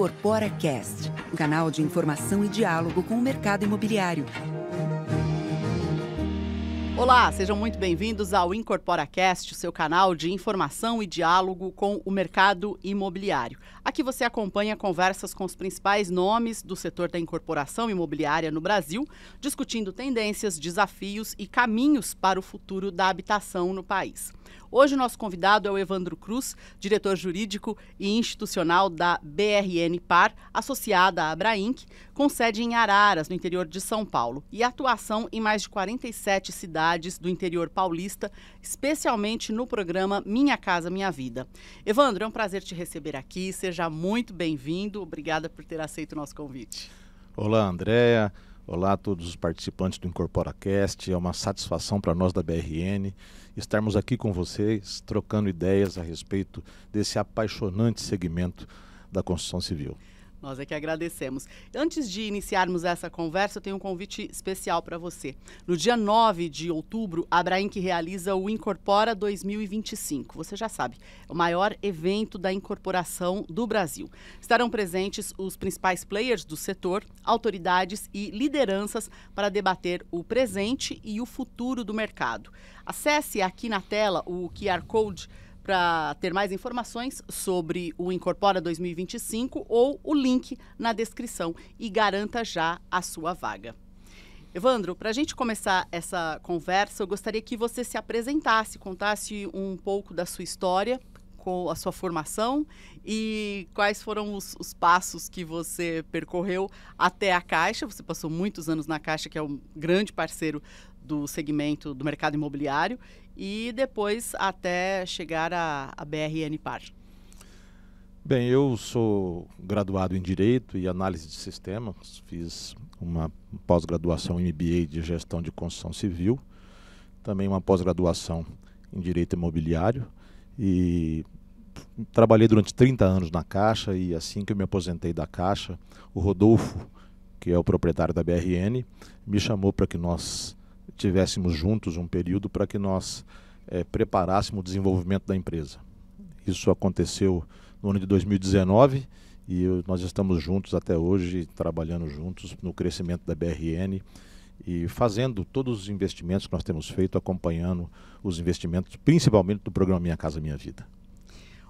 Incorpora Cast, um canal de informação e diálogo com o mercado imobiliário. Olá, sejam muito bem-vindos ao Incorpora Cast, o seu canal de informação e diálogo com o mercado imobiliário. Aqui você acompanha conversas com os principais nomes do setor da incorporação imobiliária no Brasil, discutindo tendências, desafios e caminhos para o futuro da habitação no país. Hoje o nosso convidado é o Evandro Cruz, diretor jurídico e institucional da BRN Par, associada à Abrainc, com sede em Araras, no interior de São Paulo, e atuação em mais de 47 cidades do interior paulista, especialmente no programa Minha Casa Minha Vida. Evandro, é um prazer te receber aqui, seja muito bem-vindo, obrigada por ter aceito o nosso convite. Olá, Andréa. Olá a todos os participantes do IncorporaCast, é uma satisfação para nós da BRN estarmos aqui com vocês, trocando ideias a respeito desse apaixonante segmento da construção civil. Nós é que agradecemos. Antes de iniciarmos essa conversa, eu tenho um convite especial para você. No dia 9 de outubro, a Abrainc realiza o Incorpora 2025. Você já sabe, é o maior evento da incorporação do Brasil. Estarão presentes os principais players do setor, autoridades e lideranças para debater o presente e o futuro do mercado. Acesse aqui na tela o QR Code para ter mais informações sobre o Incorpora 2025 ou o link na descrição e garanta já a sua vaga. Evandro, para a gente começar essa conversa, eu gostaria que você se apresentasse, contasse um pouco da sua história, com a sua formação e quais foram os passos que você percorreu até a Caixa. Você passou muitos anos na Caixa, que é um grande parceiro do segmento do mercado imobiliário, e depois até chegar à BRN Par. Bem, eu sou graduado em Direito e Análise de Sistemas, fiz uma pós-graduação em MBA de Gestão de Construção Civil, também uma pós-graduação em Direito Imobiliário e trabalhei durante 30 anos na Caixa e assim que eu me aposentei da Caixa, o Rodolfo, que é o proprietário da BRN, me chamou para que nós tivéssemos juntos um período para que nós preparássemos o desenvolvimento da empresa. Isso aconteceu no ano de 2019 e nós estamos juntos até hoje, trabalhando juntos no crescimento da BRN e fazendo todos os investimentos que nós temos feito, acompanhando os investimentos, principalmente do programa Minha Casa Minha Vida.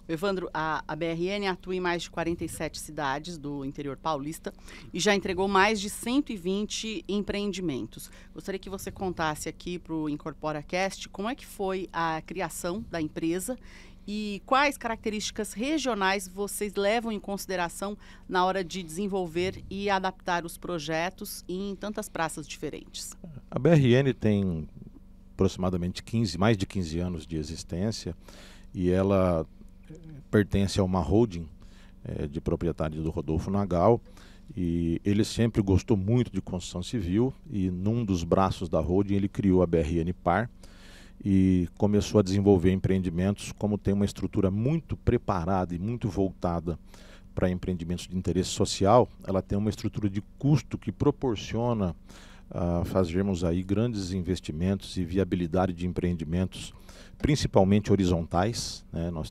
Evandro, a BRN atua em mais de 47 cidades do interior paulista e já entregou mais de 120 empreendimentos. Gostaria que você contasse aqui para o IncorporaCast como é que foi a criação da empresa e quais características regionais vocês levam em consideração na hora de desenvolver e adaptar os projetos em tantas praças diferentes. A BRN tem aproximadamente mais de 15 anos de existência e ela pertence a uma holding de propriedade do Rodolfo Nagal e ele sempre gostou muito de construção civil e num dos braços da holding ele criou a BRN Par e começou a desenvolver empreendimentos. Como tem uma estrutura muito preparada e muito voltada para empreendimentos de interesse social, ela tem uma estrutura de custo que proporciona fazermos aí grandes investimentos e viabilidade de empreendimentos, principalmente horizontais, né? Nós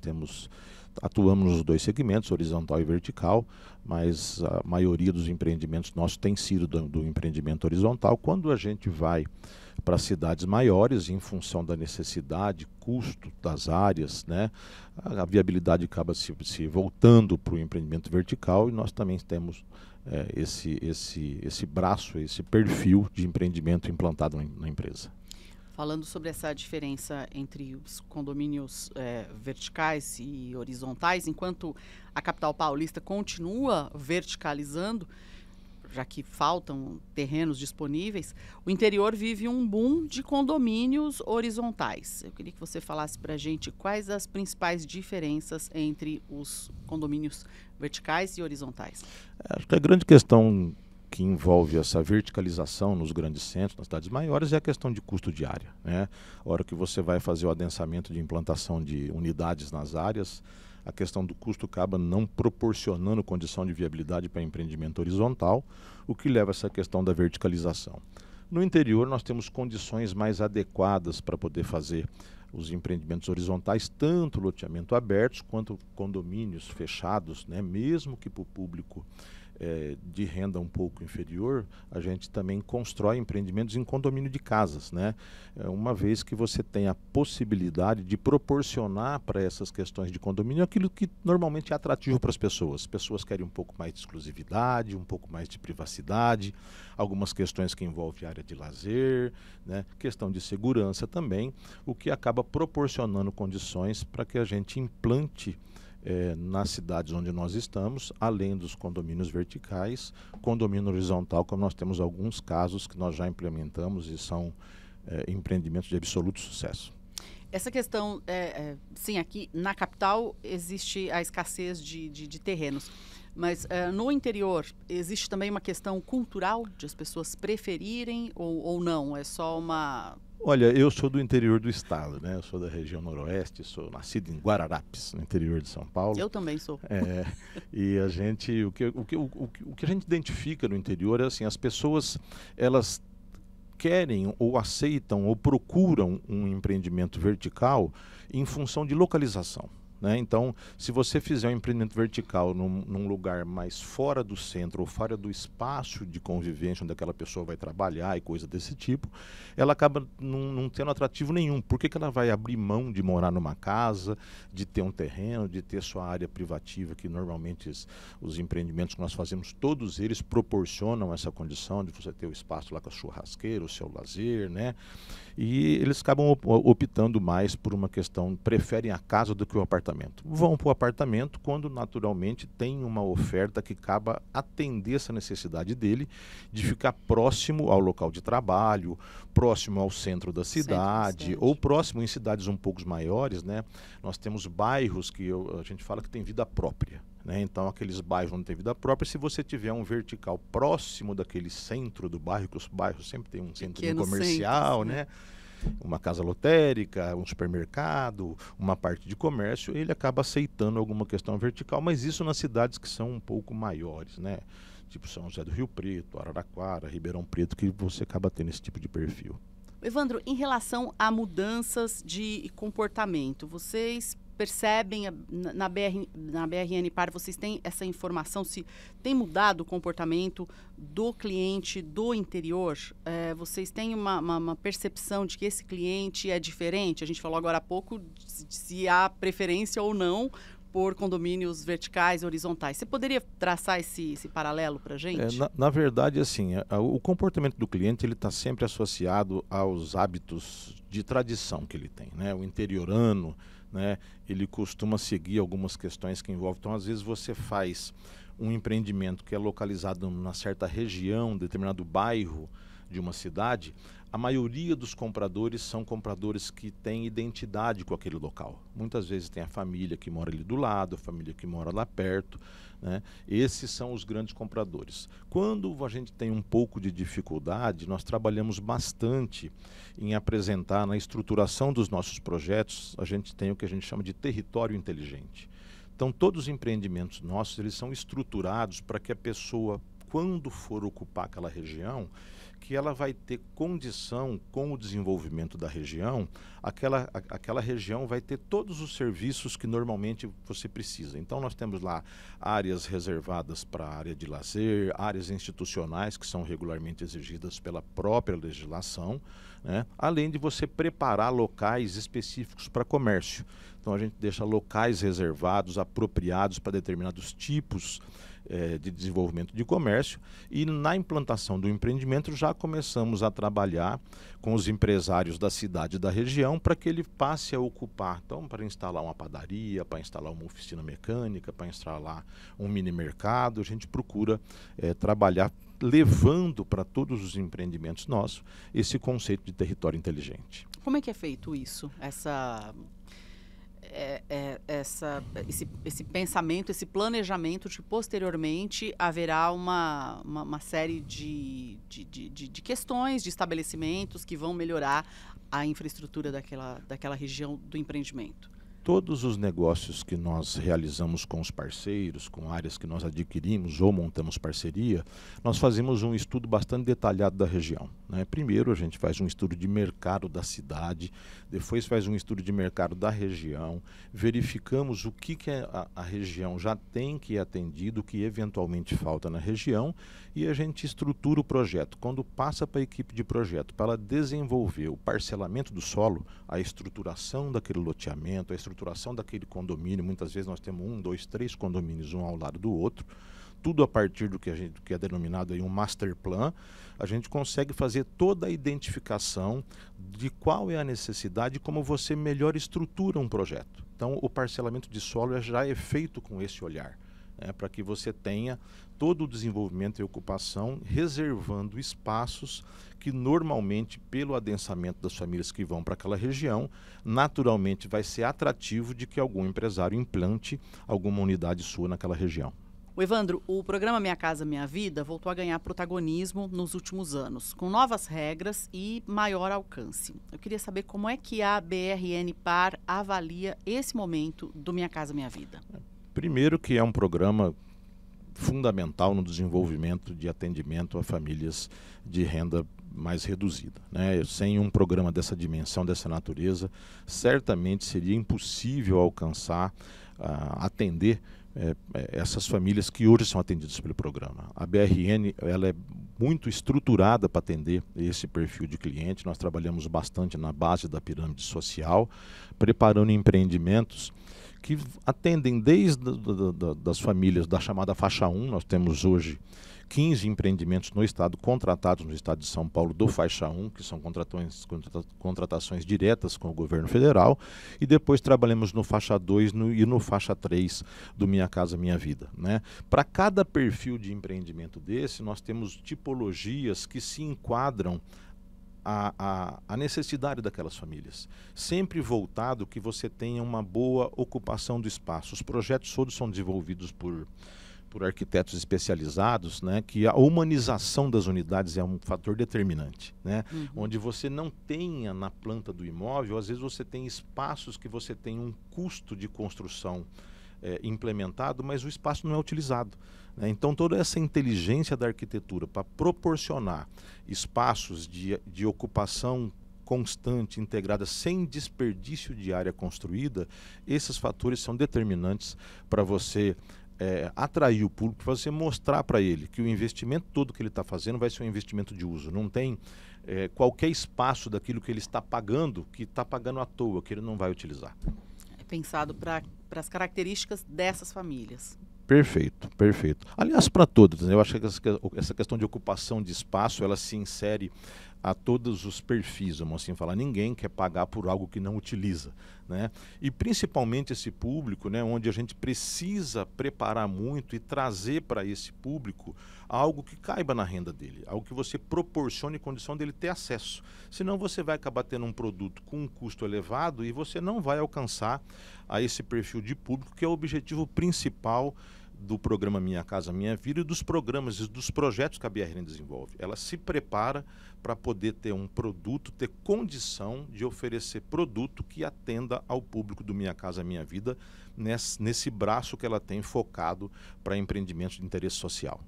atuamos nos dois segmentos, horizontal e vertical, mas a maioria dos empreendimentos nossos tem sido do empreendimento horizontal. Quando a gente vai para cidades maiores, em função da necessidade, custo das áreas, né, a viabilidade acaba se voltando para o empreendimento vertical e nós também temos esse braço, esse perfil de empreendimento implantado na empresa. Falando sobre essa diferença entre os condomínios verticais e horizontais, enquanto a capital paulista continua verticalizando, já que faltam terrenos disponíveis, o interior vive um boom de condomínios horizontais. Eu queria que você falasse para a gente quais as principais diferenças entre os condomínios verticais e horizontais. Acho que a grande questão que envolve essa verticalização nos grandes centros, nas cidades maiores, é a questão de custo de área, né? A hora que você vai fazer o adensamento de implantação de unidades nas áreas, a questão do custo acaba não proporcionando condição de viabilidade para empreendimento horizontal, o que leva a essa questão da verticalização. No interior nós temos condições mais adequadas para poder fazer os empreendimentos horizontais, tanto loteamento abertos quanto condomínios fechados, né? Mesmo que para o público de renda um pouco inferior, a gente também constrói empreendimentos em condomínio de casas, né? Uma vez que você tem a possibilidade de proporcionar para essas questões de condomínio aquilo que normalmente é atrativo para as pessoas. As pessoas querem um pouco mais de exclusividade, um pouco mais de privacidade, algumas questões que envolvem área de lazer, né? Questão de segurança também, o que acaba proporcionando condições para que a gente implante nas cidades onde nós estamos, além dos condomínios verticais, condomínio horizontal, como nós temos alguns casos que nós já implementamos e são empreendimentos de absoluto sucesso. Essa questão, sim, aqui na capital existe a escassez de terrenos, mas no interior existe também uma questão cultural de as pessoas preferirem ou não? É só uma... Olha, eu sou do interior do estado, né? Eu sou da região noroeste, sou nascido em Guararapes, no interior de São Paulo. Eu também sou. E a gente, o que a gente identifica no interior é assim, as pessoas, elas querem ou aceitam ou procuram um empreendimento vertical em função de localização, né? Então, se você fizer um empreendimento vertical num lugar mais fora do centro ou fora do espaço de convivência onde aquela pessoa vai trabalhar e coisa desse tipo, ela acaba não tendo atrativo nenhum. Por que ela vai abrir mão de morar numa casa, de ter um terreno, de ter sua área privativa, que normalmente os empreendimentos que nós fazemos, todos eles proporcionam essa condição de você ter o espaço lá com a churrasqueira, o seu lazer, né? E eles acabam optando mais por uma questão, preferem a casa do que o apartamento. Vão para o apartamento quando naturalmente tem uma oferta que acaba atender essa necessidade dele de ficar próximo ao local de trabalho, próximo ao centro da cidade, ou próximo em cidades um pouco maiores, né? Nós temos bairros que a gente fala que tem vida própria, né? Então, aqueles bairros onde tem vida própria, se você tiver um vertical próximo daquele centro do bairro, que os bairros sempre tem um centro comercial, né? Uma casa lotérica, um supermercado, uma parte de comércio, ele acaba aceitando alguma questão vertical, mas isso nas cidades que são um pouco maiores, né? Tipo São José do Rio Preto, Araraquara, Ribeirão Preto, que você acaba tendo esse tipo de perfil. Evandro, em relação a mudanças de comportamento, vocês percebem na BRN Par, vocês têm essa informação, se tem mudado o comportamento do cliente do interior? Vocês têm uma percepção de que esse cliente é diferente? A gente falou agora há pouco se há preferência ou não por condomínios verticais e horizontais. Você poderia traçar esse paralelo para a gente? Na verdade, assim, o comportamento do cliente ele está sempre associado aos hábitos de tradição que ele tem, né? O interiorano, né, ele costuma seguir algumas questões que envolvem. Então, às vezes você faz um empreendimento que é localizado numa certa região, determinado bairro de uma cidade, a maioria dos compradores são compradores que têm identidade com aquele local. Muitas vezes tem a família que mora ali do lado, a família que mora lá perto, né? Esses são os grandes compradores. Quando a gente tem um pouco de dificuldade, nós trabalhamos bastante em apresentar na estruturação dos nossos projetos, a gente tem o que a gente chama de território inteligente. Então, todos os empreendimentos nossos, eles são estruturados para que a pessoa, quando for ocupar aquela região, que ela vai ter condição com o desenvolvimento da região, aquela região vai ter todos os serviços que normalmente você precisa. Então nós temos lá áreas reservadas para a área de lazer, áreas institucionais que são regularmente exigidas pela própria legislação, né? Além de você preparar locais específicos para comércio. Então a gente deixa locais reservados, apropriados para determinados tipos de desenvolvimento de comércio, e na implantação do empreendimento já começamos a trabalhar com os empresários da cidade e da região para que ele passe a ocupar, então, para instalar uma padaria, para instalar uma oficina mecânica, para instalar um mini mercado. A gente procura trabalhar levando para todos os empreendimentos nossos esse conceito de território inteligente. Como é que é feito isso? Esse pensamento, esse planejamento de posteriormente haverá uma série de questões, de estabelecimentos que vão melhorar a infraestrutura daquela região do empreendimento. Todos os negócios que nós realizamos com os parceiros, com áreas que nós adquirimos ou montamos parceria, nós fazemos um estudo bastante detalhado da região, né? Primeiro a gente faz um estudo de mercado da cidade, depois faz um estudo de mercado da região, verificamos o que a região já tem que é atendido, o que eventualmente falta na região, e a gente estrutura o projeto. Quando passa para a equipe de projeto, para ela desenvolver o parcelamento do solo, a estruturação daquele loteamento, a estruturação daquele condomínio, muitas vezes nós temos 1, 2, 3 condomínios um ao lado do outro, tudo a partir do que é denominado aí um master plan, a gente consegue fazer toda a identificação de qual é a necessidade e como você melhor estrutura um projeto. Então o parcelamento de solo já é feito com esse olhar, né, para que você tenha todo o desenvolvimento e ocupação, reservando espaços que normalmente, pelo adensamento das famílias que vão para aquela região, naturalmente vai ser atrativo de que algum empresário implante alguma unidade sua naquela região. O Evandro, o programa Minha Casa Minha Vida voltou a ganhar protagonismo nos últimos anos, com novas regras e maior alcance. Eu queria saber como é que a BRN Par avalia esse momento do Minha Casa Minha Vida. Primeiro que é um programa fundamental no desenvolvimento de atendimento a famílias de renda mais reduzida, né? Sem um programa dessa dimensão, dessa natureza, certamente seria impossível alcançar, atender essas famílias que hoje são atendidas pelo programa. A BRN ela é muito estruturada para atender esse perfil de cliente. Nós trabalhamos bastante na base da pirâmide social, preparando empreendimentos que atendem desde das famílias da chamada faixa 1, nós temos hoje 15 empreendimentos no estado, contratados no estado de São Paulo do faixa 1, que são contratações diretas com o governo federal, e depois trabalhamos no faixa 2 e no faixa 3 do Minha Casa Minha Vida, né? Para cada perfil de empreendimento desse, nós temos tipologias que se enquadram a necessidade daquelas famílias, sempre voltado que você tenha uma boa ocupação do espaço. Os projetos todos são desenvolvidos por arquitetos especializados, né, que a humanização das unidades é um fator determinante, né, onde você não tenha na planta do imóvel, às vezes você tem espaços que você tem um custo de construção implementado, mas o espaço não é utilizado, né? Então toda essa inteligência da arquitetura para proporcionar espaços de ocupação constante, integrada, sem desperdício de área construída, esses fatores são determinantes para você atrair o público, para você mostrar para ele que o investimento todo que ele está fazendo vai ser um investimento de uso. Não tem qualquer espaço daquilo que ele está pagando, que está pagando à toa, que ele não vai utilizar. É pensado para as características dessas famílias. Perfeito, perfeito. Aliás, para todos, né? Eu acho que essa questão de ocupação de espaço, ela se insere a todos os perfis, vamos assim falar. Ninguém quer pagar por algo que não utiliza, né? E principalmente esse público, né, onde a gente precisa preparar muito e trazer para esse público algo que caiba na renda dele, algo que você proporcione condição dele ter acesso. Senão você vai acabar tendo um produto com um custo elevado e você não vai alcançar a esse perfil de público, que é o objetivo principal do programa Minha Casa Minha Vida e dos programas e dos projetos que a BRN desenvolve. Ela se prepara para poder ter um produto, ter condição de oferecer produto que atenda ao público do Minha Casa Minha Vida nesse braço que ela tem focado para empreendimentos de interesse social.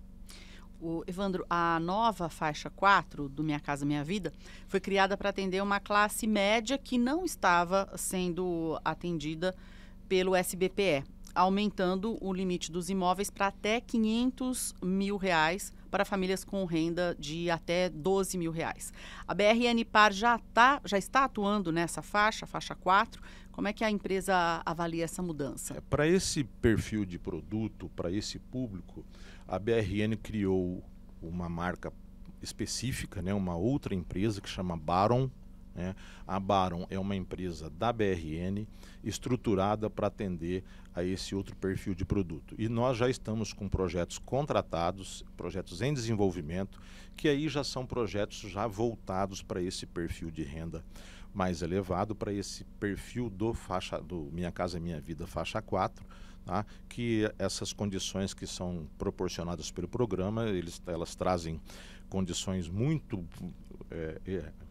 Evandro, a nova faixa 4 do Minha Casa Minha Vida foi criada para atender uma classe média que não estava sendo atendida pelo SBPE, aumentando o limite dos imóveis para até R$500 mil para famílias com renda de até R$12 mil. A BRN Par já está atuando nessa faixa 4. Como é que a empresa avalia essa mudança? Para esse perfil de produto, para esse público, a BRN criou uma marca específica, né, uma outra empresa que chama Baron. A Baron é uma empresa da BRN estruturada para atender a esse outro perfil de produto. E nós já estamos com projetos contratados, projetos em desenvolvimento, que aí já são projetos já voltados para esse perfil de renda mais elevado, para esse perfil do Minha Casa Minha Vida faixa 4, tá? Que essas condições que são proporcionadas pelo programa, elas trazem condições muito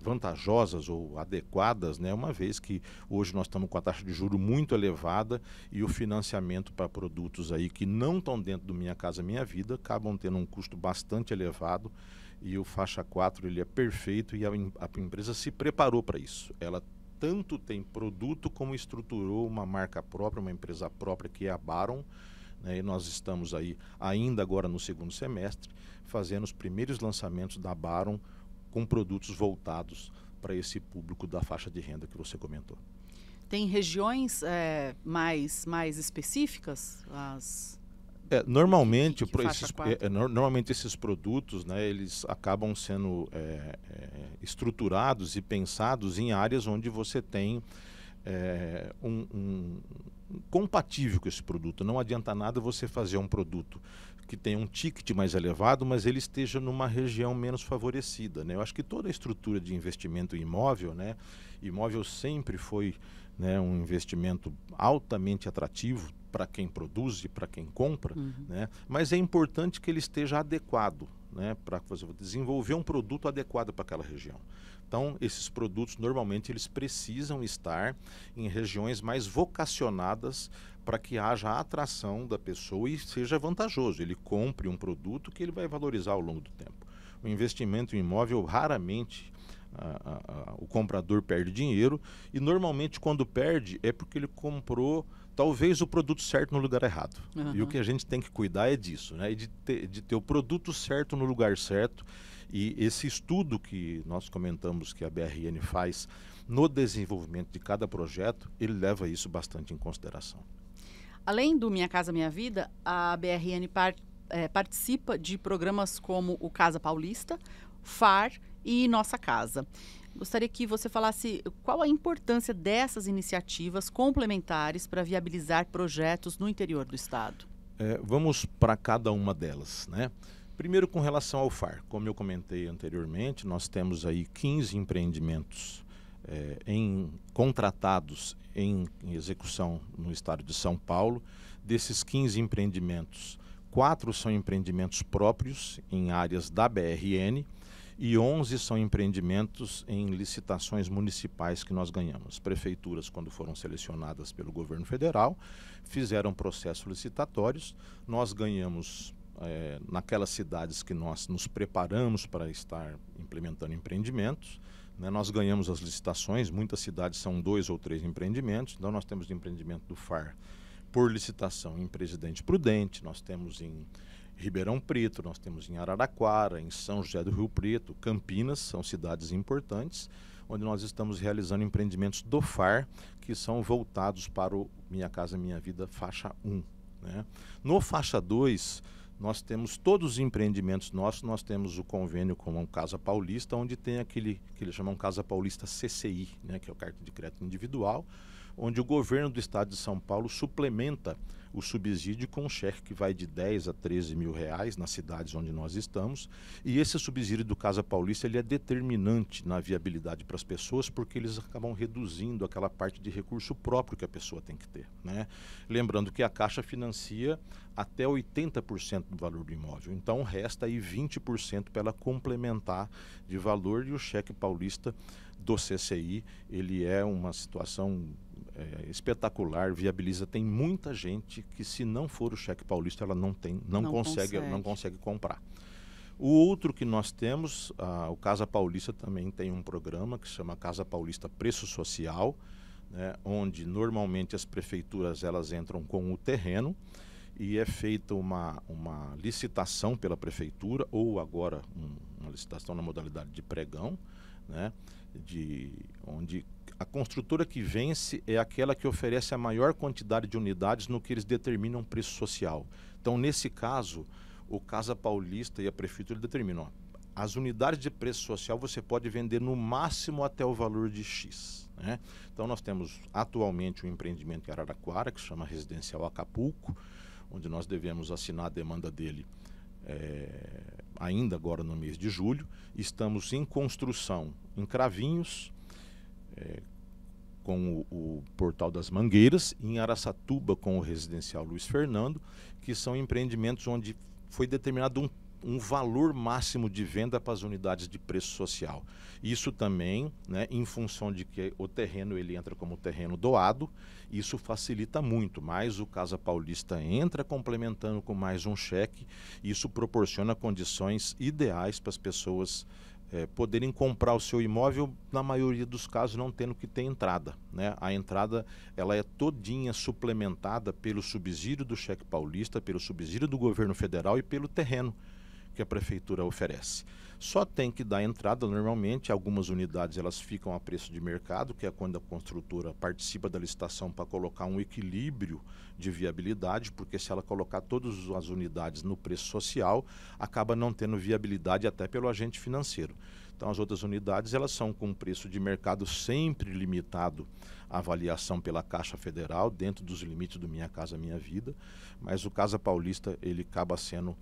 vantajosas ou adequadas, né, uma vez que hoje nós estamos com a taxa de juros muito elevada e o financiamento para produtos aí que não estão dentro do Minha Casa Minha Vida acabam tendo um custo bastante elevado, e o faixa 4 ele é perfeito, e a empresa se preparou para isso. Ela tanto tem produto como estruturou uma marca própria, uma empresa própria, que é a Baron, né, e nós estamos aí ainda agora no segundo semestre fazendo os primeiros lançamentos da Baron com produtos voltados para esse público da faixa de renda que você comentou. Tem regiões mais específicas? Normalmente esses produtos, né, eles acabam sendo estruturados e pensados em áreas onde você tem compatível com esse produto. Não adianta nada você fazer um produto que tenha um ticket mais elevado, mas ele esteja numa região menos favorecida, né? Eu acho que toda a estrutura de investimento em imóvel, né, imóvel sempre foi, né, um investimento altamente atrativo para quem produz e para quem compra, né? Mas é importante que ele esteja adequado, né, para você desenvolver um produto adequado para aquela região. Então, esses produtos, normalmente, eles precisam estar em regiões mais vocacionadas para que haja a atração da pessoa e seja vantajoso. Ele compre um produto que ele vai valorizar ao longo do tempo. O investimento em imóvel, raramente o comprador perde dinheiro, e normalmente quando perde é porque ele comprou talvez o produto certo no lugar errado. E o que a gente tem que cuidar é disso, né? De ter o produto certo no lugar certo. E esse estudo que nós comentamos que a BRN faz no desenvolvimento de cada projeto, ele leva isso bastante em consideração. Além do Minha Casa Minha Vida, a BRN participa de programas como o Casa Paulista, FAR e Nossa Casa. Gostaria que você falasse qual a importância dessas iniciativas complementares para viabilizar projetos no interior do estado. Vamos para cada uma delas, né? Primeiro, com relação ao FAR, como eu comentei anteriormente, nós temos aí 15 empreendimentos contratados em execução no estado de São Paulo. Desses 15 empreendimentos, 4 são empreendimentos próprios em áreas da BRN e 11 são empreendimentos em licitações municipais que nós ganhamos. Prefeituras, quando foram selecionadas pelo governo federal, fizeram processos licitatórios, nós ganhamos naquelas cidades que nós nos preparamos para estar implementando empreendimentos, né? Nós ganhamos as licitações, muitas cidades são 2 ou 3 empreendimentos, então nós temos empreendimento do FAR por licitação em Presidente Prudente, nós temos em Ribeirão Preto, nós temos em Araraquara, em São José do Rio Preto, Campinas, são cidades importantes, onde nós estamos realizando empreendimentos do FAR, que são voltados para o Minha Casa Minha Vida faixa 1. Né? No faixa 2, nós temos todos os empreendimentos nossos, nós temos o convênio com a Casa Paulista, onde tem aquele que eles chamam Casa Paulista CCI, né, que é o cartão de crédito individual, onde o governo do estado de São Paulo suplementa o subsídio com um cheque que vai de 10 a 13 mil reais nas cidades onde nós estamos, e esse subsídio do Casa Paulista ele é determinante na viabilidade para as pessoas, porque eles acabam reduzindo aquela parte de recurso próprio que a pessoa tem que ter, né? Lembrando que a Caixa financia até 80% do valor do imóvel, então resta aí 20% para ela complementar de valor, e o cheque paulista do CCI, ele é uma situação espetacular, viabiliza, tem muita gente que se não for o cheque paulista ela não consegue comprar. O outro que nós temos, o Casa Paulista também tem um programa que se chama Casa Paulista Preço Social, né, onde normalmente as prefeituras elas entram com o terreno e é feita uma licitação pela prefeitura, ou agora uma licitação na modalidade de pregão, né, onde a construtora que vence é aquela que oferece a maior quantidade de unidades no que eles determinam preço social. Então, nesse caso, o Casa Paulista e a prefeitura determinam, as unidades de preço social você pode vender no máximo até o valor de X. Né? Então, nós temos atualmente um empreendimento em Araraquara, que se chama Residencial Acapulco, onde nós devemos assinar a demanda dele ainda agora no mês de julho. Estamos em construção em Cravinhos, com o Portal das Mangueiras, em Araçatuba com o Residencial Luiz Fernando, que são empreendimentos onde foi determinado um valor máximo de venda para as unidades de preço social. Isso também, né, em função de que o terreno ele entra como terreno doado, isso facilita muito, mas o Casa Paulista entra complementando com mais um cheque, isso proporciona condições ideais para as pessoas poderem comprar o seu imóvel, na maioria dos casos não tendo que ter entrada, né? A entrada ela é todinha suplementada pelo subsídio do cheque paulista, pelo subsídio do governo federal e pelo terreno que a prefeitura oferece. Só tem que dar entrada normalmente, algumas unidades elas ficam a preço de mercado, que é quando a construtora participa da licitação para colocar um equilíbrio de viabilidade, porque se ela colocar todas as unidades no preço social, acaba não tendo viabilidade até pelo agente financeiro. Então as outras unidades elas são com preço de mercado sempre limitado à avaliação pela Caixa Federal, dentro dos limites do Minha Casa Minha Vida, mas o Casa Paulista ele acaba sendo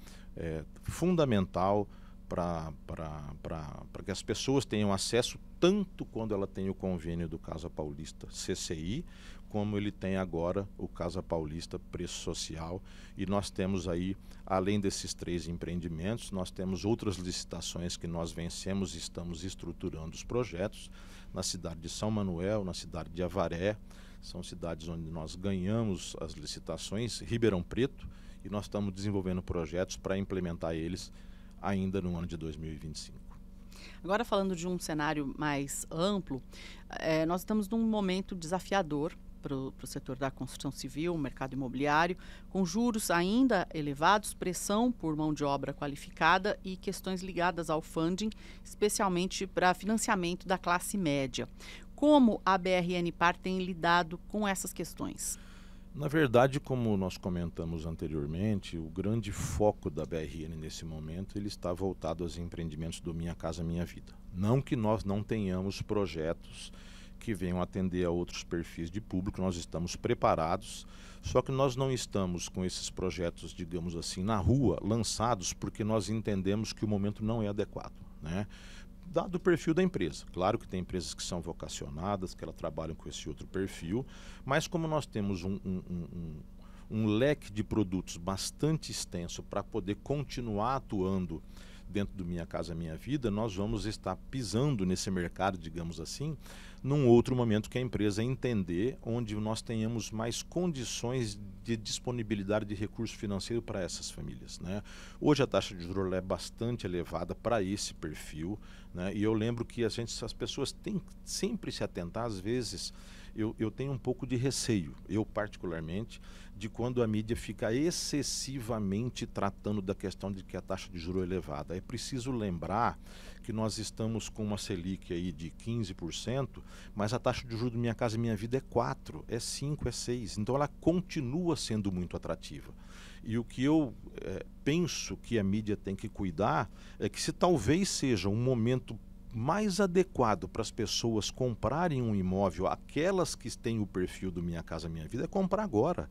fundamental para que as pessoas tenham acesso, tanto quando ela tem o convênio do Casa Paulista CCI, como ele tem agora o Casa Paulista Preço Social. E nós temos aí, além desses 3 empreendimentos, nós temos outras licitações que nós vencemos e estamos estruturando os projetos na cidade de São Manuel, na cidade de Avaré, são cidades onde nós ganhamos as licitações, Ribeirão Preto, e nós estamos desenvolvendo projetos para implementar eles ainda no ano de 2025. Agora, falando de um cenário mais amplo, nós estamos num momento desafiador para o setor da construção civil, o mercado imobiliário, com juros ainda elevados, pressão por mão de obra qualificada e questões ligadas ao funding, especialmente para financiamento da classe média. Como a BRN-Par tem lidado com essas questões? Na verdade, como nós comentamos anteriormente, o grande foco da BRN nesse momento ele está voltado aos empreendimentos do Minha Casa Minha Vida. Não que nós não tenhamos projetos que venham atender a outros perfis de público, nós estamos preparados, só que nós não estamos com esses projetos, digamos assim, na rua, lançados, porque nós entendemos que o momento não é adequado, né? Dado o perfil da empresa. Claro que tem empresas que são vocacionadas, que elas trabalham com esse outro perfil, mas como nós temos um leque de produtos bastante extenso para poder continuar atuando dentro do Minha Casa Minha Vida, nós vamos estar pisando nesse mercado, digamos assim, num outro momento que a empresa entender, onde nós tenhamos mais condições de disponibilidade de recurso financeiro para essas famílias, né? Hoje a taxa de juros é bastante elevada para esse perfil, né? E eu lembro que as pessoas têm que sempre se atentar, às vezes eu tenho um pouco de receio, eu particularmente, de quando a mídia fica excessivamente tratando da questão de que a taxa de juros é elevada. É preciso lembrar que nós estamos com uma Selic aí de 15%, mas a taxa de juros do Minha Casa Minha Vida é 4%, é 5%, é 6%. Então ela continua sendo muito atrativa. E o que eu penso que a mídia tem que cuidar é que se talvez seja um momento mais adequado para as pessoas comprarem um imóvel, aquelas que têm o perfil do Minha Casa Minha Vida, é comprar agora.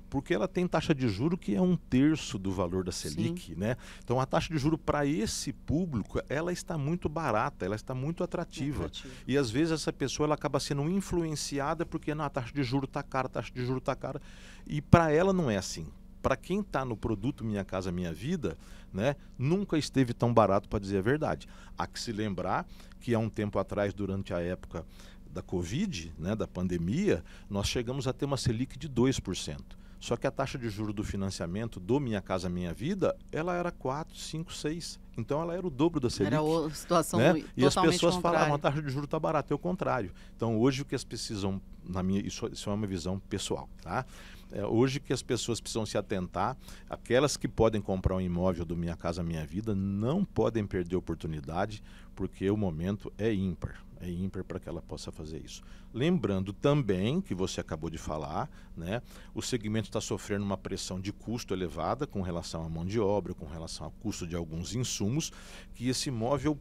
Porque ela tem taxa de juro que é 1/3 do valor da Selic, né? Então a taxa de juro para esse público, ela está muito barata, ela está muito atrativa. E às vezes essa pessoa ela acaba sendo influenciada porque não, a taxa de juro está cara, a taxa de juro está cara. E para ela não é assim. Para quem está no produto Minha Casa Minha Vida, né, nunca esteve tão barato, para dizer a verdade. Há que se lembrar que há um tempo atrás, durante a época da Covid, né, da pandemia, nós chegamos a ter uma Selic de 2%. Só que a taxa de juros do financiamento do Minha Casa Minha Vida, ela era 4, 5, 6. Então ela era o dobro da Selic. Era a situação, né? totalmente E as pessoas contrária. falavam, a taxa de juros está barata, é o contrário. Então hoje o que as precisam, isso é uma visão pessoal, tá? Hoje que as pessoas precisam se atentar, aquelas que podem comprar um imóvel do Minha Casa Minha Vida não podem perder a oportunidade, porque o momento é ímpar para que ela possa fazer isso. Lembrando também, que você acabou de falar, né, o segmento está sofrendo uma pressão de custo elevada com relação à mão de obra, com relação ao custo de alguns insumos, que esse imóvel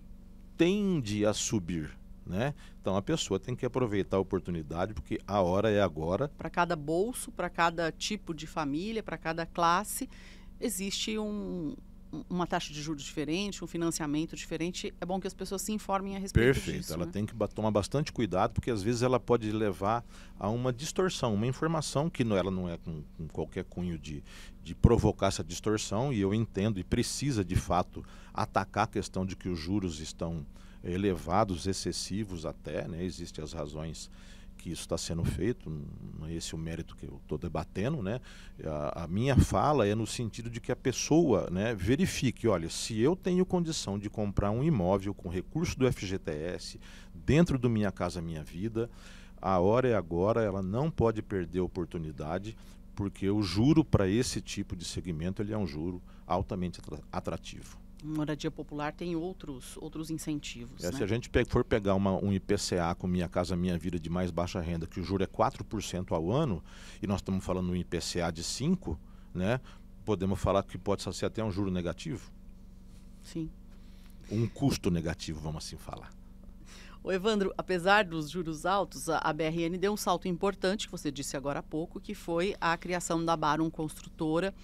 tende a subir, né? Então a pessoa tem que aproveitar a oportunidade, porque a hora é agora. Para cada bolso, para cada tipo de família, para cada classe, existe uma taxa de juros diferente, um financiamento diferente, é bom que as pessoas se informem a respeito disso. Perfeito, ela né? tem que tomar bastante cuidado, porque às vezes ela pode levar a uma distorção, uma informação que ela não é com qualquer cunho de provocar essa distorção, e eu entendo e precisa de fato atacar a questão de que os juros estão elevados, excessivos até, né? Existem as razões que isso está sendo feito, não é esse o mérito que eu estou debatendo, né? A minha fala é no sentido de que a pessoa, né, verifique, olha, se eu tenho condição de comprar um imóvel com recurso do FGTS dentro do Minha Casa Minha Vida, a hora é agora, ela não pode perder a oportunidade, porque o juro para esse tipo de segmento ele é um juro altamente atrativo. Moradia popular tem outros incentivos. Se a gente for pegar um IPCA com Minha Casa Minha Vida de mais baixa renda, que o juro é 4% ao ano, e nós estamos falando de um IPCA de 5%, né, podemos falar que pode ser até um juro negativo? Sim. Um custo negativo, vamos assim falar. Ô Evandro, apesar dos juros altos, a BRN deu um salto importante, que você disse agora há pouco, que foi a criação da Barum Construtora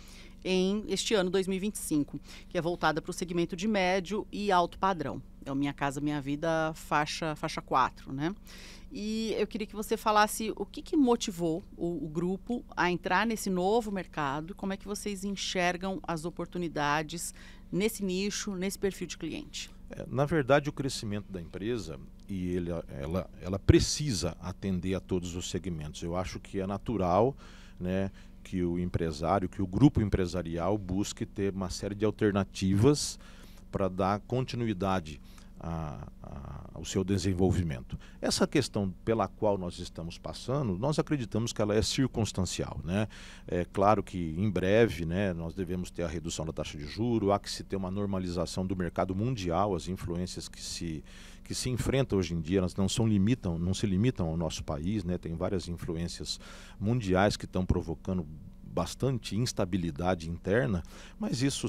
em este ano 2025, que é voltada para o segmento de médio e alto padrão. É o Minha Casa Minha Vida faixa 4, né? E eu queria que você falasse o que motivou o grupo a entrar nesse novo mercado, como é que vocês enxergam as oportunidades nesse nicho, nesse perfil de cliente. Na verdade, o crescimento da empresa, e ela precisa atender a todos os segmentos. Eu acho que é natural, né, que o empresário, que o grupo empresarial busque ter uma série de alternativas para dar continuidade ao seu desenvolvimento. Essa questão pela qual nós estamos passando, nós acreditamos que ela é circunstancial, né? É claro que em breve, né, nós devemos ter a redução da taxa de juros, há que se ter uma normalização do mercado mundial, as influências que se enfrentam hoje em dia, elas não se limitam ao nosso país, né? Tem várias influências mundiais que estão provocando bastante instabilidade interna, mas isso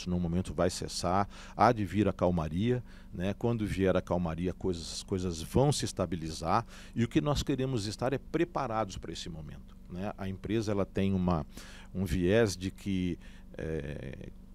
no momento vai cessar, há de vir a calmaria, né? Quando vier a calmaria, as coisas vão se estabilizar, e o que nós queremos estar é preparados para esse momento, né? A empresa ela tem um viés de que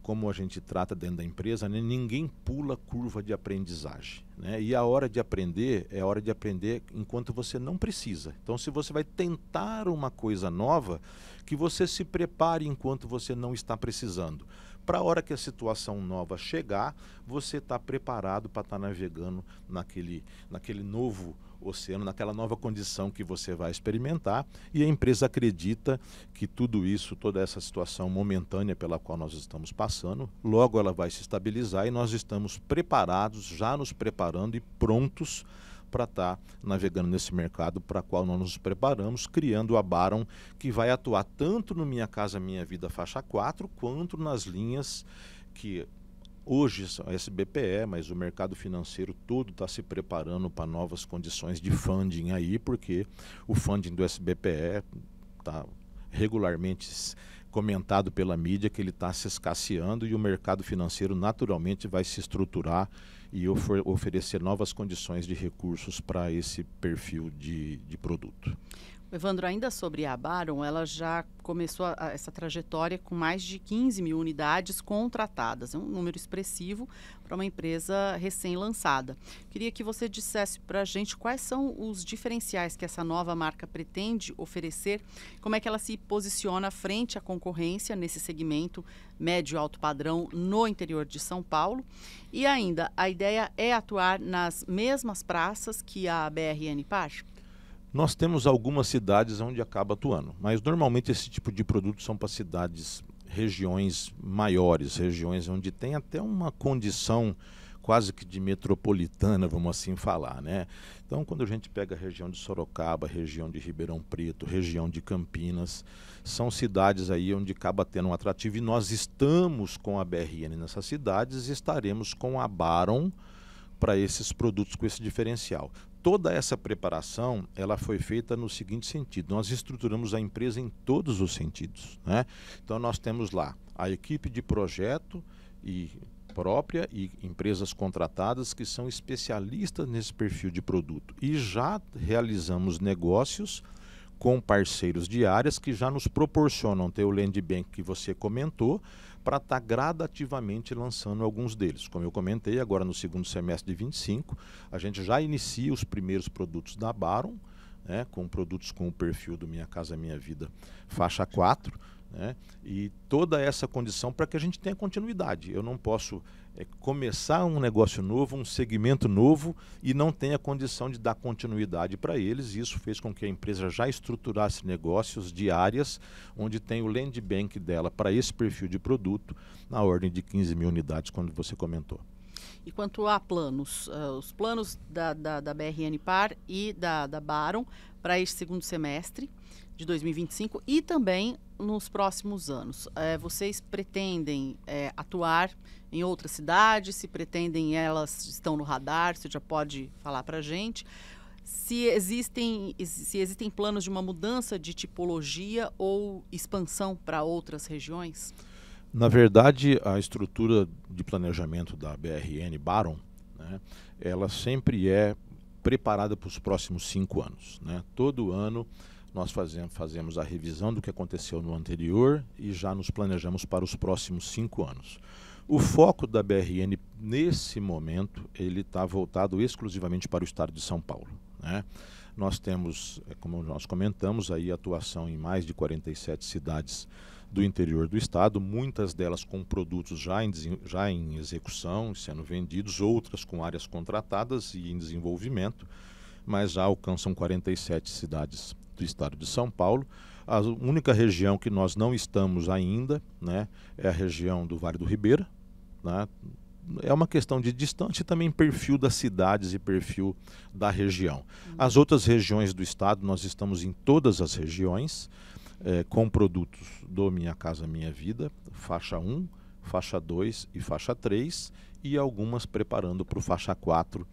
como a gente trata dentro da empresa, né, ninguém pula curva de aprendizagem, né? E a hora de aprender é a hora de aprender enquanto você não precisa. Então, se você vai tentar uma coisa nova, que você se prepare enquanto você não está precisando. Para a hora que a situação nova chegar, você está preparado para estar navegando naquele novo oceano, naquela nova condição que você vai experimentar, e a empresa acredita que tudo isso, toda essa situação momentânea pela qual nós estamos passando, logo ela vai se estabilizar, e nós estamos preparados, já nos preparando e prontos para estar navegando nesse mercado para o qual nós nos preparamos, criando a Barum, que vai atuar tanto no Minha Casa Minha Vida faixa 4, quanto nas linhas que hoje são SBPE, mas o mercado financeiro todo está se preparando para novas condições de funding aí, porque o funding do SBPE está regularmente comentado pela mídia que ele está se escasseando, e o mercado financeiro naturalmente vai se estruturar e oferecer novas condições de recursos para esse perfil de produto. Evandro, ainda sobre a Barum, ela já começou essa trajetória com mais de 15 mil unidades contratadas. É um número expressivo para uma empresa recém-lançada. Queria que você dissesse para a gente quais são os diferenciais que essa nova marca pretende oferecer, como é que ela se posiciona frente à concorrência nesse segmento médio alto padrão no interior de São Paulo. E ainda, a ideia é atuar nas mesmas praças que a BRN Par? Nós temos algumas cidades onde acaba atuando, mas normalmente esse tipo de produto são para cidades, regiões maiores, regiões onde tem até uma condição quase que de metropolitana, vamos assim falar, né? Então, quando a gente pega a região de Sorocaba, região de Ribeirão Preto, região de Campinas, são cidades aí onde acaba tendo um atrativo, e nós estamos com a BRN nessas cidades e estaremos com a Barum para esses produtos com esse diferencial. Toda essa preparação, ela foi feita no seguinte sentido: nós estruturamos a empresa em todos os sentidos, né? Então nós temos lá a equipe de projeto e própria e empresas contratadas que são especialistas nesse perfil de produto, e já realizamos negócios com parceiros de áreas que já nos proporcionam ter o Land Bank que você comentou, para estar gradativamente lançando alguns deles. Como eu comentei, agora no segundo semestre de 25, a gente já inicia os primeiros produtos da Baron, né, com produtos com o perfil do Minha Casa Minha Vida faixa 4, né, e toda essa condição para que a gente tenha continuidade. Eu não posso começar um negócio novo, um segmento novo e não tenha condição de dar continuidade para eles. Isso fez com que a empresa já estruturasse negócios de áreas onde tem o Land Bank dela para esse perfil de produto na ordem de 15 mil unidades, quando você comentou. E quanto a planos, os planos da BRN Par e da Baron para este segundo semestre de 2025 e também nos próximos anos. Vocês pretendem atuar em outras cidades? Se pretendem, elas estão no radar, você já pode falar para a gente. Se existem planos de uma mudança de tipologia ou expansão para outras regiões? Na verdade, a estrutura de planejamento da BRN Baron, né, ela sempre é preparada para os próximos 5 anos. Né? Todo ano nós fazemos a revisão do que aconteceu no anterior e já nos planejamos para os próximos 5 anos. O foco da BRN, nesse momento, ele está voltado exclusivamente para o estado de São Paulo. Né? Nós temos, como nós comentamos, aí atuação em mais de 47 cidades do interior do estado, muitas delas com produtos já em execução, sendo vendidos, outras com áreas contratadas e em desenvolvimento, mas já alcançam 47 cidades do estado de São Paulo. A única região que nós não estamos ainda, né, é a região do Vale do Ribeira. Né? É uma questão de distância e também perfil das cidades e perfil da região. As outras regiões do estado, nós estamos em todas as regiões, com produtos do Minha Casa Minha Vida, faixa 1, faixa 2 e faixa 3, e algumas preparando para o faixa 4,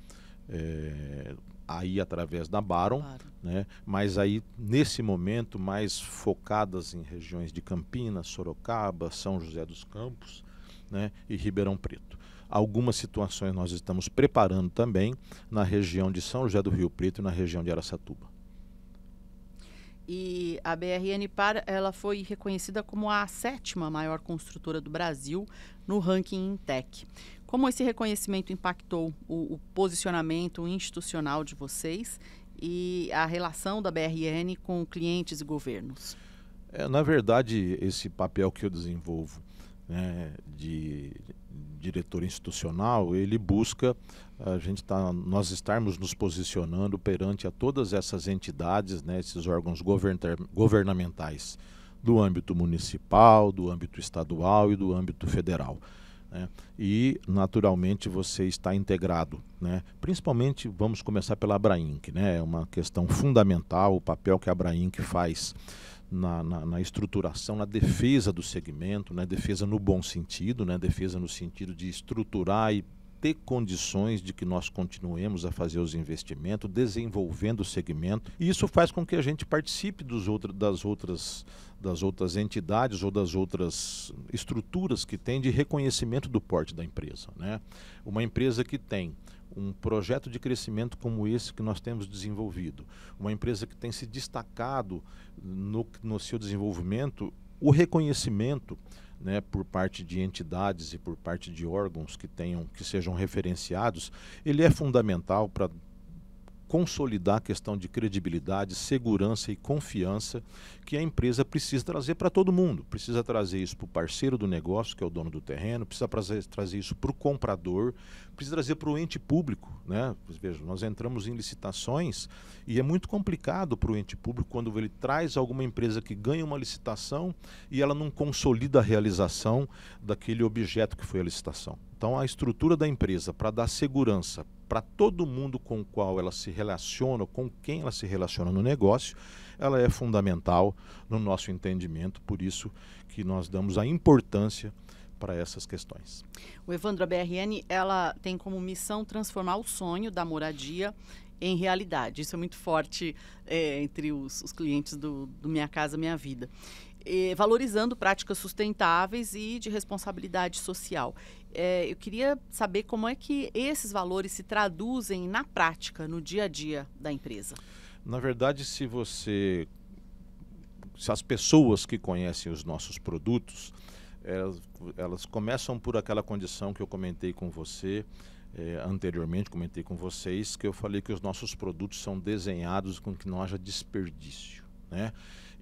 aí através da Baron, claro. Né? Mas aí nesse momento mais focadas em regiões de Campinas, Sorocaba, São José dos Campos, né? E Ribeirão Preto. Algumas situações nós estamos preparando também na região de São José do Rio Preto e na região de Araçatuba. E a BRN Par, ela foi reconhecida como a 7ª maior construtora do Brasil no ranking Intec. Como esse reconhecimento impactou o posicionamento institucional de vocês e a relação da BRN com clientes e governos? Na verdade, esse papel que eu desenvolvo, né, de diretor institucional, ele busca nós estarmos nos posicionando perante a todas essas entidades, né, esses órgãos governamentais do âmbito municipal, do âmbito estadual e do âmbito federal. Né? E, naturalmente, você está integrado, né? Principalmente, vamos começar pela Abrainc, né? É uma questão fundamental, o papel que a Abrainc faz na estruturação, na defesa do segmento, né? Defesa no bom sentido, né? Defesa no sentido de estruturar e ter condições de que nós continuemos a fazer os investimentos, desenvolvendo o segmento. E isso faz com que a gente participe das outras entidades ou das outras estruturas que tem de reconhecimento do porte da empresa. Né? Uma empresa que tem um projeto de crescimento como esse que nós temos desenvolvido, uma empresa que tem se destacado no seu desenvolvimento, o reconhecimento, né, por parte de entidades e por parte de órgãos que sejam referenciados, ele é fundamental para consolidar a questão de credibilidade, segurança e confiança que a empresa precisa trazer para todo mundo. Precisa trazer isso para o parceiro do negócio, que é o dono do terreno, precisa trazer isso para o comprador, precisa trazer para o ente público. Né? Veja, nós entramos em licitações e é muito complicado para o ente público quando ele traz alguma empresa que ganha uma licitação e ela não consolida a realização daquele objeto que foi a licitação. Então, a estrutura da empresa para dar segurança para todo mundo com o qual ela se relaciona, com quem ela se relaciona no negócio, ela é fundamental no nosso entendimento, por isso que nós damos a importância para essas questões. O Evandro, a BRN, ela tem como missão transformar o sonho da moradia em realidade. Isso é muito forte entre os clientes do Minha Casa Minha Vida. Valorizando práticas sustentáveis e de responsabilidade social. Eu queria saber como é que esses valores se traduzem na prática, no dia a dia da empresa. Na verdade, se você se as pessoas que conhecem os nossos produtos, elas começam por aquela condição que eu comentei com você, anteriormente, comentei com vocês, que eu falei que os nossos produtos são desenhados com que não haja desperdício, né?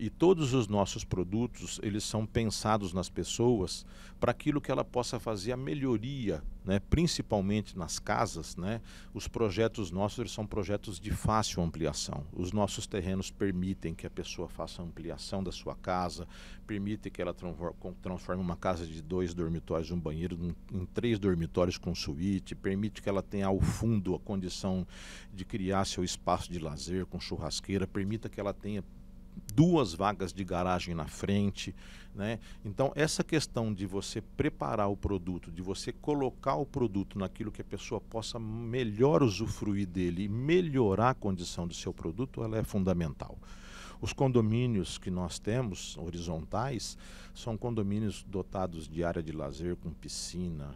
E todos os nossos produtos, eles são pensados nas pessoas para aquilo que ela possa fazer a melhoria, né? Principalmente nas casas, né? Os projetos nossos, eles são projetos de fácil ampliação. Os nossos terrenos permitem que a pessoa faça a ampliação da sua casa, permitem que ela transforme uma casa de 2 dormitórios e um banheiro em 3 dormitórios com suíte, permite que ela tenha ao fundo a condição de criar seu espaço de lazer com churrasqueira, permita que ela tenha 2 vagas de garagem na frente, né? Então essa questão de você preparar o produto, de você colocar o produto naquilo que a pessoa possa melhor usufruir dele e melhorar a condição do seu produto, ela é fundamental. Os condomínios que nós temos, horizontais, são condomínios dotados de área de lazer com piscina,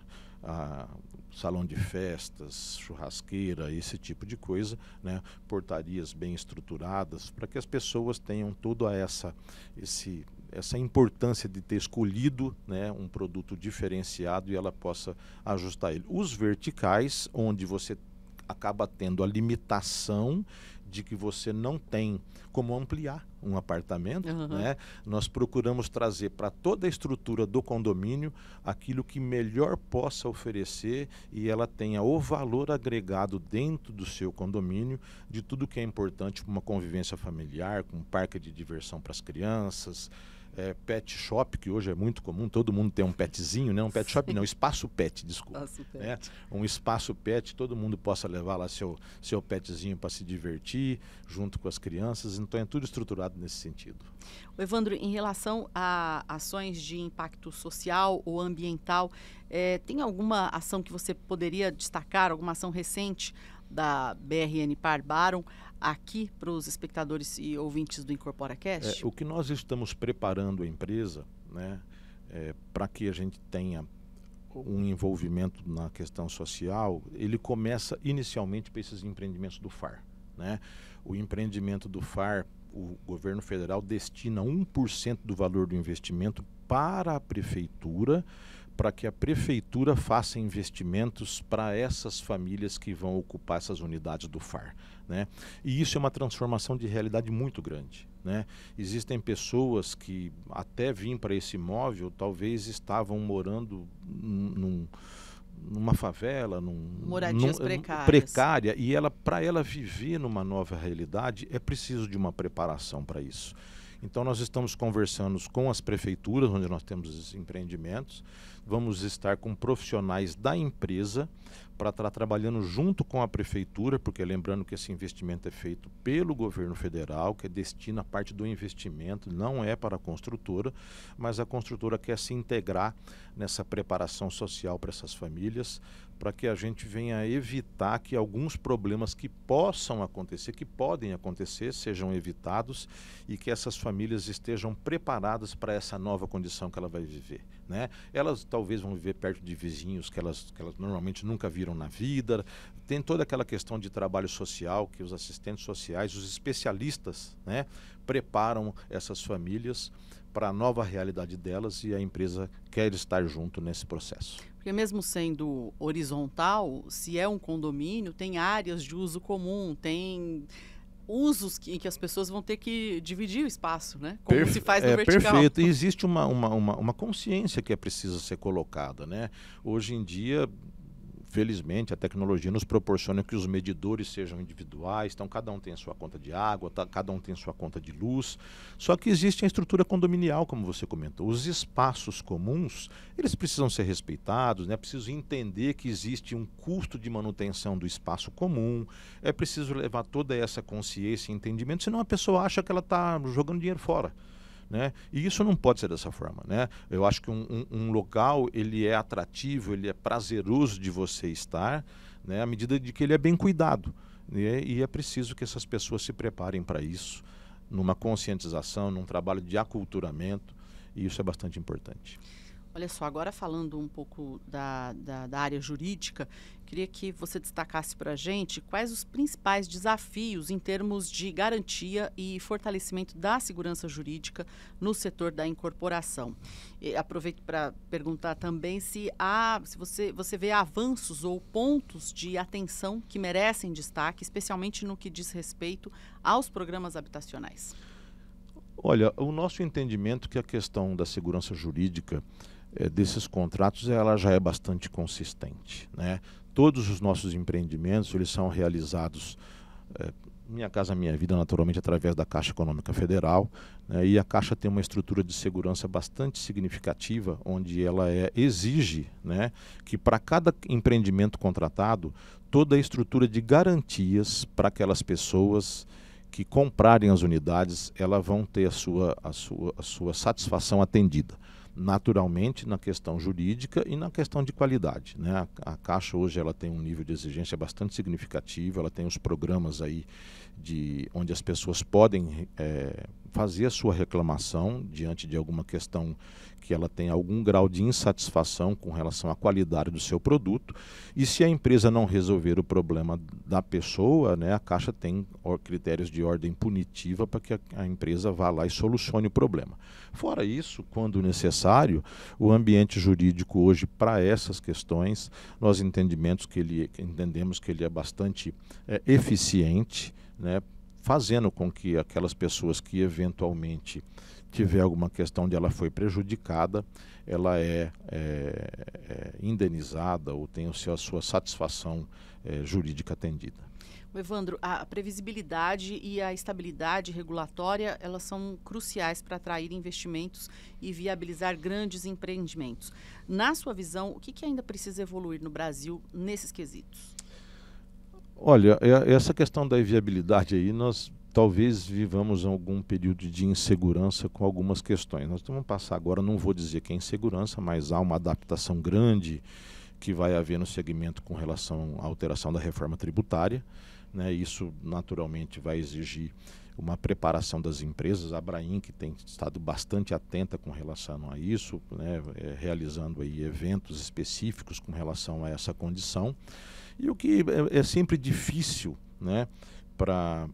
salão de festas, churrasqueira, esse tipo de coisa, né? Portarias bem estruturadas, para que as pessoas tenham toda essa importância de ter escolhido, né, um produto diferenciado e ela possa ajustar ele. Os verticais, onde você acaba tendo a limitação de que você não tem como ampliar um apartamento, né? Nós procuramos trazer para toda a estrutura do condomínio aquilo que melhor possa oferecer e ela tenha o valor agregado dentro do seu condomínio de tudo que é importante para uma convivência familiar, com um parque de diversão para as crianças, pet shop, que hoje é muito comum, todo mundo tem um petzinho, né? Um pet shop não, espaço pet, desculpa. Espaço pet. Né? Um espaço pet, todo mundo possa levar lá seu petzinho para se divertir, junto com as crianças, então é tudo estruturado nesse sentido. Evandro, em relação a ações de impacto social ou ambiental, tem alguma ação que você poderia destacar, alguma ação recente da BRN Par Baron aqui para os espectadores e ouvintes do IncorporaCast? O que nós estamos preparando a empresa, né, para que a gente tenha um envolvimento na questão social, ele começa inicialmente para esses empreendimentos do FAR, né? O empreendimento do FAR, o governo federal destina 1% do valor do investimento para a prefeitura, para que a prefeitura faça investimentos para essas famílias que vão ocupar essas unidades do FAR, né? E isso é uma transformação de realidade muito grande, né? Existem pessoas que até vêm para esse imóvel, talvez estavam morando numa favela, moradias precárias. Precária, e para ela viver numa nova realidade é preciso de uma preparação para isso. Então nós estamos conversando com as prefeituras, onde nós temos esses empreendimentos, vamos estar com profissionais da empresa para estar trabalhando junto com a prefeitura, porque lembrando que esse investimento é feito pelo governo federal, que destina a parte do investimento, não é para a construtora, mas a construtora quer se integrar nessa preparação social para essas famílias, para que a gente venha evitar que alguns problemas que possam acontecer, que podem acontecer, sejam evitados e que essas famílias estejam preparadas para essa nova condição que ela vai viver, né? Elas talvez vão viver perto de vizinhos que elas normalmente nunca viram na vida, tem toda aquela questão de trabalho social que os assistentes sociais, os especialistas, né, preparam essas famílias para a nova realidade delas e a empresa quer estar junto nesse processo. Porque mesmo sendo horizontal, se é um condomínio, tem áreas de uso comum, tem usos em que as pessoas vão ter que dividir o espaço, né? Como se faz no vertical. Perfeito. E existe uma consciência que é preciso ser colocada, né? Hoje em dia, felizmente, a tecnologia nos proporciona que os medidores sejam individuais, então cada um tem a sua conta de água, cada um tem a sua conta de luz, só que existe a estrutura condominial, como você comentou. Os espaços comuns, eles precisam ser respeitados, né? É preciso entender que existe um custo de manutenção do espaço comum, é preciso levar toda essa consciência e entendimento, senão a pessoa acha que ela está jogando dinheiro fora, né? E isso não pode ser dessa forma, né? Eu acho que um local, ele é atrativo, ele é prazeroso de você estar, né, à medida de que ele é bem cuidado, né? E é preciso que essas pessoas se preparem para isso, numa conscientização, num trabalho de aculturamento, e isso é bastante importante. Olha só, agora falando um pouco da área jurídica, queria que você destacasse para a gente quais os principais desafios em termos de garantia e fortalecimento da segurança jurídica no setor da incorporação. E aproveito para perguntar também se você vê avanços ou pontos de atenção que merecem destaque, especialmente no que diz respeito aos programas habitacionais. Olha, o nosso entendimento é que a questão da segurança jurídica desses contratos, ela já é bastante consistente, né? Todos os nossos empreendimentos, eles são realizados, Minha Casa Minha Vida, naturalmente, através da Caixa Econômica Federal, né? E a Caixa tem uma estrutura de segurança bastante significativa, onde ela exige, né, que para cada empreendimento contratado, toda a estrutura de garantias para aquelas pessoas que comprarem as unidades, elas vão ter a sua satisfação atendida. Naturalmente, na questão jurídica e na questão de qualidade, né? A Caixa hoje ela tem um nível de exigência bastante significativo, ela tem os programas aí onde as pessoas podem fazer a sua reclamação diante de alguma questão que ela tem algum grau de insatisfação com relação à qualidade do seu produto, e se a empresa não resolver o problema da pessoa, né, a Caixa tem critérios de ordem punitiva para que a empresa vá lá e solucione o problema. Fora isso, quando necessário, o ambiente jurídico hoje para essas questões, nós entendemos que ele é bastante eficiente, né, fazendo com que aquelas pessoas que eventualmente tiver alguma questão de ela foi prejudicada, ela é indenizada ou tem a sua satisfação jurídica atendida. Evandro, a previsibilidade e a estabilidade regulatória, elas são cruciais para atrair investimentos e viabilizar grandes empreendimentos. Na sua visão, o que ainda precisa evoluir no Brasil nesses quesitos? Olha, essa questão da viabilidade aí, nós talvez vivamos algum período de insegurança com algumas questões. Nós vamos passar agora, não vou dizer que é insegurança, mas há uma adaptação grande que vai haver no segmento com relação à alteração da reforma tributária, né? Isso naturalmente vai exigir uma preparação das empresas. A Abrainc tem estado bastante atenta com relação a isso, né? Realizando aí eventos específicos com relação a essa condição. E o que é sempre difícil, né, para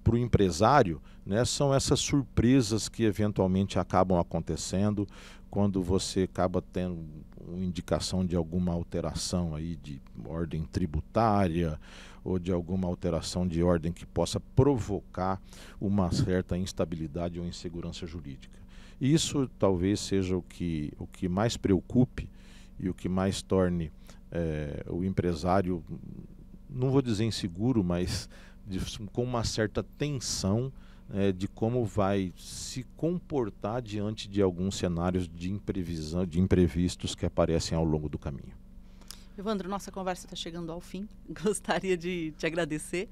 o empresário, né, são essas surpresas que eventualmente acabam acontecendo quando você acaba tendo uma indicação de alguma alteração aí de ordem tributária ou de alguma alteração de ordem que possa provocar uma certa instabilidade ou insegurança jurídica. Isso talvez seja o que mais preocupe e o que mais torne o empresário, não vou dizer inseguro, mas com uma certa tensão de como vai se comportar diante de alguns cenários de imprevistos que aparecem ao longo do caminho. Evandro, nossa conversa está chegando ao fim. Gostaria de te agradecer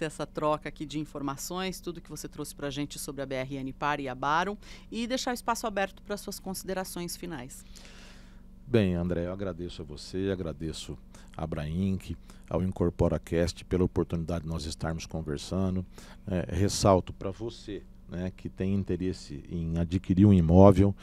essa troca aqui de informações, tudo que você trouxe para a gente sobre a BR Anipar e a Baron, e deixar o espaço aberto para suas considerações finais. Bem, André, eu agradeço a você, agradeço a Abrainc, ao IncorporaCast pela oportunidade de nós estarmos conversando. Ressalto para você, né, que tem interesse em adquirir um imóvel,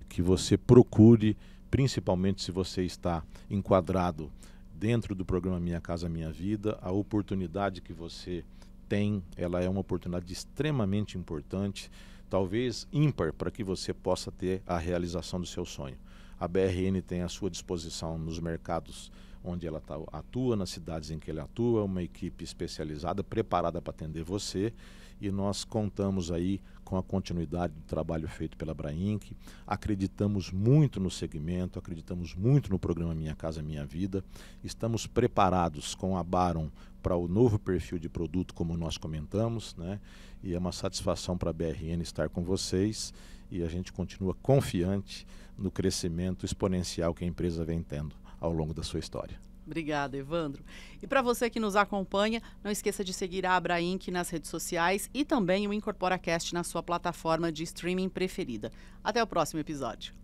que você procure, principalmente se você está enquadrado dentro do programa Minha Casa Minha Vida, a oportunidade que você tem, ela é uma oportunidade extremamente importante, talvez ímpar, para que você possa ter a realização do seu sonho. A BRN tem à sua disposição nos mercados onde ela atua, nas cidades em que ela atua, uma equipe especializada, preparada para atender você, e nós contamos aí com a continuidade do trabalho feito pela Abrainc. Acreditamos muito no segmento, acreditamos muito no programa Minha Casa Minha Vida, estamos preparados com a Baron para o novo perfil de produto, como nós comentamos, né? E é uma satisfação para a BRN estar com vocês, e a gente continua confiante no crescimento exponencial que a empresa vem tendo ao longo da sua história. Obrigada, Evandro. E para você que nos acompanha, não esqueça de seguir a Abrainc nas redes sociais e também o IncorporaCast na sua plataforma de streaming preferida. Até o próximo episódio.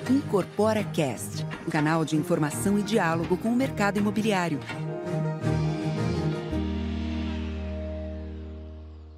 IncorporaCast, um canal de informação e diálogo com o mercado imobiliário.